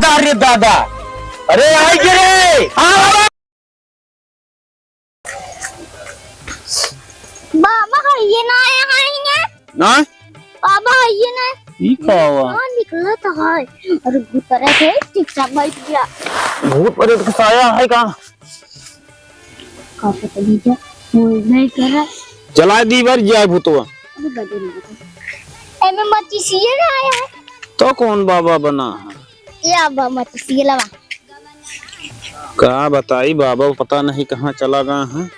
दादा रे दादा, अरे आई रे। हाँ बाबा ये ना आया ना बाबा ये ना ई का हुआ निकला था है और भूत थे चुपचाप बैठ गया। भूत प्रेत का साया है का पता नहीं क्या नहीं कर रहा जला दी बार जाए भूतवा एमे मच्छी सीए ना आया है तो कौन बाबा बना है या बाबा मच्छी सीए लगा का बताई बाबा पता नहीं कहाँ चला गया है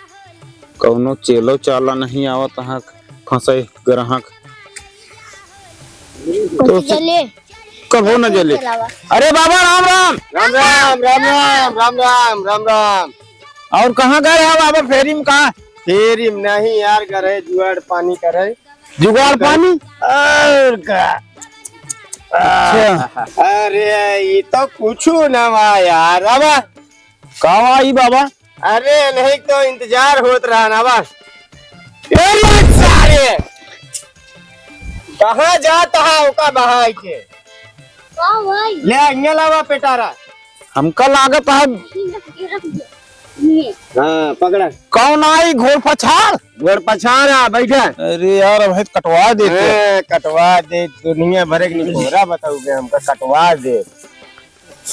कौनो चेलो चाला नहीं आवत है फंसे ग्राहक तो चले कब हो न जले। अरे बाबा राम राम राम राम राम राम राम राम राम राम। और कहाँ गए हैं बाबा फेरी में कहा फेरी में नहीं यार करे जुगाड़ पानी करे जुगाड़ पानी और का अच्छा अरे ये तो कुछ ना हुआ यार अब कहाँ आई बाबा अरे नहीं तो इंतजार होत रहा ना बस सारे कहाँ जाता है ओका बहाई के वाह भाई ले अन्य लावा पेटारा हमका लागत है हाँ पकड़ा कौन आई घोड़ पछाड़ गोड़ पछाड़ा बैठा अरे यार अब कटवा देते कटवा दे दुनिया भरे की निकोरा बताओगे हमका कटवा दे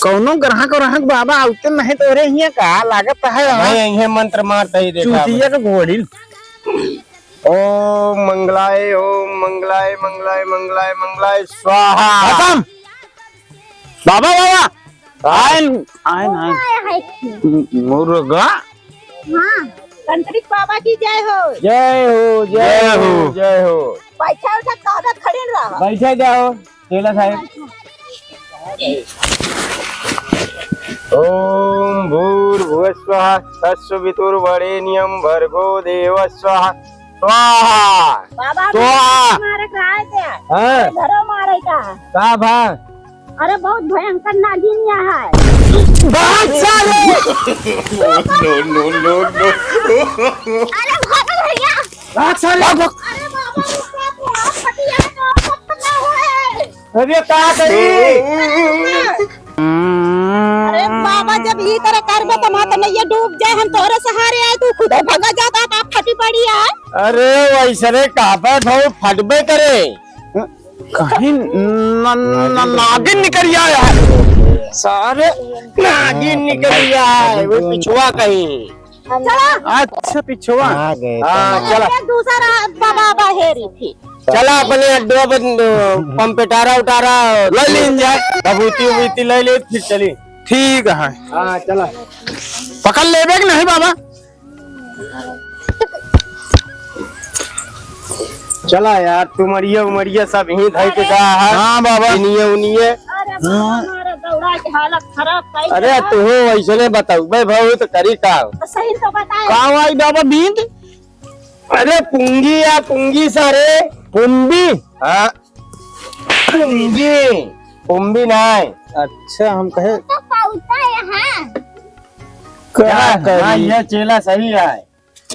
कौनो ग्राहक ग्राहक बाबा आउते नहीं तो रे हिया का लागत है मैं यही मंत्र मारता ही देखा चूतिया का घोड़ी ओम मंगलाय मंगलाय मंगलाय मंगलाय स्वाहा खत्म बाबा बाबा आयन आयन आयन आया है मुर्गा हां तंत्रिक बाबा की जय हो जय हो जय हो जय हो बैठा उठा कागज खड़े रहा बैठे जाओ चेला साहब ओम भूर्भुवस्वः तत्सवितुर्वरेण्यं भर्गो देवस्य स्वाहा बाबा स्वाहा मारे काय थे हाँ घरों मारे का भा अरे बहुत भयंकर नागिन यहाँ है बहुत सारे नो अरे भागो भैया बहुत सारे अरे बाबा क्या फटिया तो पता है अरे कहाँ गई अरे बाबा जब ये तरह करबे तो माता नैया डूब जाए हम तोरे सहारे आए तू खुद भगा जाता का फटी पड़ी है अरे वैसे कहाँ पर भाव फटबे करे कहीं नागिन निकल आया है सारे नागिन निकल आए वो पिछुआ कहीं चला अच्छा पिछुआ हाँ चला दूसरा बाबा हेरी थी चला अपने अड्डा पंपेटारा उतारा ले लीन जाए बबूती उबूती ले ले फिर चली ठीक है हाँ चला पकड़ लेबे कि नहीं बाबा चला यार तुमरिया उमरिया सब यही धर के जा है हाँ बाबा इनिये उनिये अरे हमारा दौड़ा की हालत खराब कर अरे तू वैसे ने बताऊ भाई भाव तो करी का तो सही तो बताए कहाँ आई बाबा बींद अरे पुंगी या पुंगी सारे पुंबी हाँ पुंगी पुंगी नहीं अच्छा हम कहे तो पौता यहाँ क्या हाँ करी ये चेला सही है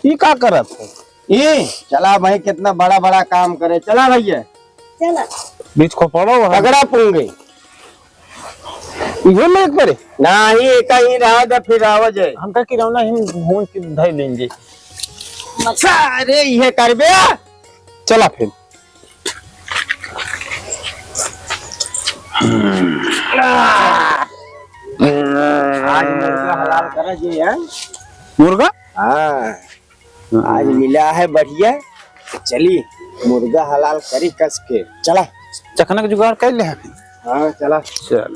ये का करत है ये चला भाई कितना बड़ा बड़ा काम करे चला भैया चला बीच को पड़ो है तगड़ा पुंगी इहो में एक बारे नहीं एक ही रहा था फिर आवाज है हम का किरौना हम घूम के धर लेंगे अरे ये करबे चला फिर आज मुर्गा हलाल करा जी है मुर्गा हाँ आज मिला है बढ़िया चली मुर्गा हलाल करी कस के चला चखना का जुगाड़ कर ले है फिर हाँ चला चल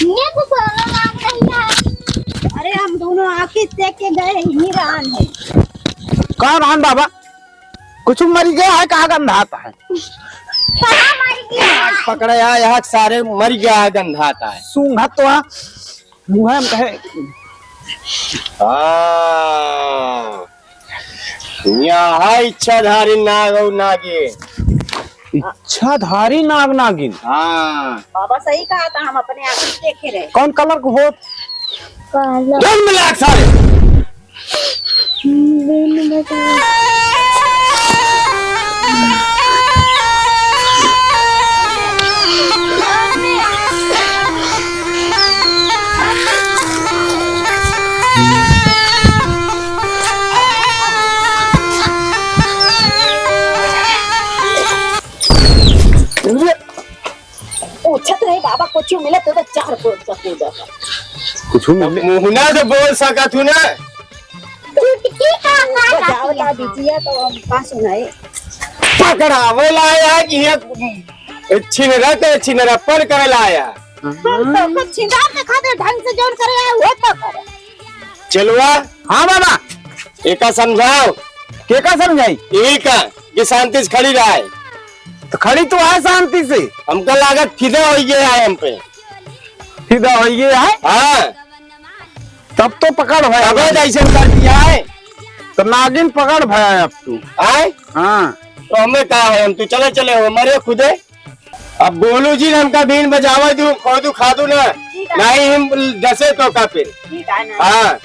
ये तो सोना नाम नहीं है अरे हम दोनों आके देख के गए ही रान है कहाँ रहन बाबा कुछ मर गया है कहाँ गंधा आता है कहाँ मारी गया पकड़ा यहाँ सारे मर गया है गंधाता है सूंघा तो मुँह हम कहे यहाँ इच्छाधारी नाग और नागे इच्छाधारी नाग नागिन। हाँ बाबा सही कहा था, हम अपने आंखों से देखे रहे। कौन कलर को हो? चल मिला सारे। पूछत नहीं बाबा, कुछ मिले तो 4 बोल सकते जाता। कुछ मिले मुहना तो बोल सका तू ना। जावला दीजिए तो हम का सुनाए। पकड़ावे लाया है कि ये छिनरप्पन करे लाया। तो कुछ छिंदार के खाते ढंग से जोन करे आए वो तो करे। चलवा हाँ बाबा, एका समझाओ। के का समझाई? एक कि शांति से खड़ी रहा है। तो खड़ी तो है शांति से। हमका लागत फिदा हो गया है हम पे। सीधा हो गया है। हाँ तब तो पकड़ भया। अब ऐसा कर दिया है तो नागिन पकड़ भया अब तू। आए हाँ तो हमें कहा है, हम तू चले चले हो मरे खुदे। अब बोलू जी ने हमका बीन बजावा दू खोदू खादू ना नहीं हम डसे तो का फिर। ठीक है ना। हाँ